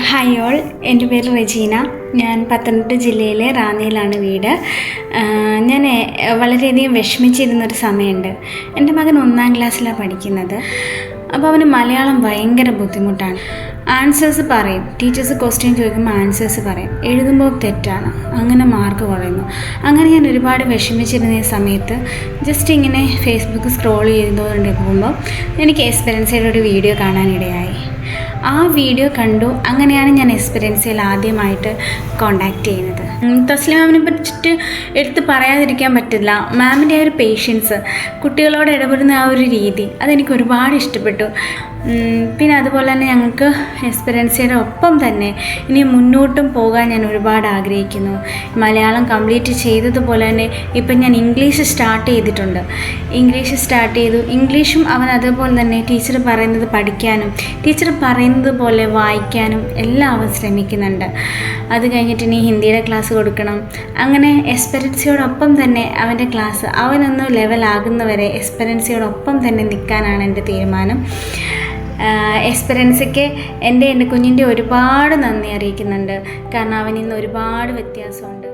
Hi all, എൻ്റെ പേര് റെജീന. ഞാൻ പത്തനംതിട്ട ജില്ലയിലെ റാന്നിയിലാണ് വീട്. ഞാൻ വളരെയധികം വിഷമിച്ചിരുന്നൊരു സമയമുണ്ട്. എൻ്റെ മകൻ 1ാം ക്ലാസ്സിലാണ് പഠിക്കുന്നത്. അപ്പോൾ അവന് മലയാളം ഭയങ്കര ബുദ്ധിമുട്ടാണ്. ആൻസേഴ്സ് പറയും, ടീച്ചേഴ്സ് ക്വസ്റ്റ്യൻ ചോദിക്കുമ്പോൾ ആൻസേഴ്സ് പറയും, എഴുതുമ്പോൾ തെറ്റാണ്, അങ്ങനെ മാർക്ക് കുറയുന്നു. അങ്ങനെ ഞാൻ ഒരുപാട് വിഷമിച്ചിരുന്ന ഈ സമയത്ത് ജസ്റ്റ് ഇങ്ങനെ ഫേസ്ബുക്ക് സ്ക്രോൾ ചെയ്തുകൊണ്ടിരിക്കുമ്പോൾ എനിക്ക് എസ്പെറൻസയുടെ ഒരു വീഡിയോ കാണാനിടയായി. ആ വീഡിയോ കണ്ടു. അങ്ങനെയാണ് ഞാൻ എസ്പെറൻസയിൽ ആദ്യമായിട്ട് കോണ്ടാക്റ്റ് ചെയ്യുന്നത്. തസ്ലിം മാമിനെ പറ്റിയിട്ട് എടുത്ത് പറയാതിരിക്കാൻ പറ്റില്ല. മാമിൻ്റെ ആ ഒരു പേഷ്യൻസ്, കുട്ടികളോട് ഇടപെടുന്ന ആ ഒരു രീതി, അതെനിക്ക് ഒരുപാട് ഇഷ്ടപ്പെട്ടു. പിന്നെ അതുപോലെ തന്നെ ഞങ്ങൾക്ക് എസ്പെറൻസയുടെ ഒപ്പം തന്നെ ഇനി മുന്നോട്ടും പോകാൻ ഞാൻ ഒരുപാട് ആഗ്രഹിക്കുന്നു. മലയാളം കംപ്ലീറ്റ് ചെയ്തതുപോലെ തന്നെ ഇപ്പം ഞാൻ ഇംഗ്ലീഷ് സ്റ്റാർട്ട് ചെയ്തിട്ടുണ്ട്. ഇംഗ്ലീഷും അവൻ അതുപോലെ തന്നെ ടീച്ചർ പറയുന്നത് പഠിക്കാനും ടീച്ചർ പറയുന്നത് പോലെ വായിക്കാനും എല്ലാം അവൻ ശ്രമിക്കുന്നുണ്ട്. അത് കഴിഞ്ഞിട്ട് ഇനി ഹിന്ദിയുടെ ക്ലാസ് കൊടുക്കണം. അങ്ങനെ എസ്പെറൻസയോടൊപ്പം തന്നെ അവൻ്റെ ക്ലാസ് അവനൊന്ന് ലെവലാകുന്നവരെ എസ്പെറൻസയോടൊപ്പം തന്നെ നിൽക്കാനാണ് എൻ്റെ തീരുമാനം. എസ്പെറൻസയ്ക്ക് എൻ്റെ കുഞ്ഞിൻ്റെ ഒരുപാട് നന്ദി അറിയിക്കുന്നുണ്ട്. കാരണം അവനിന്ന് ഒരുപാട് വ്യത്യാസമുണ്ട്.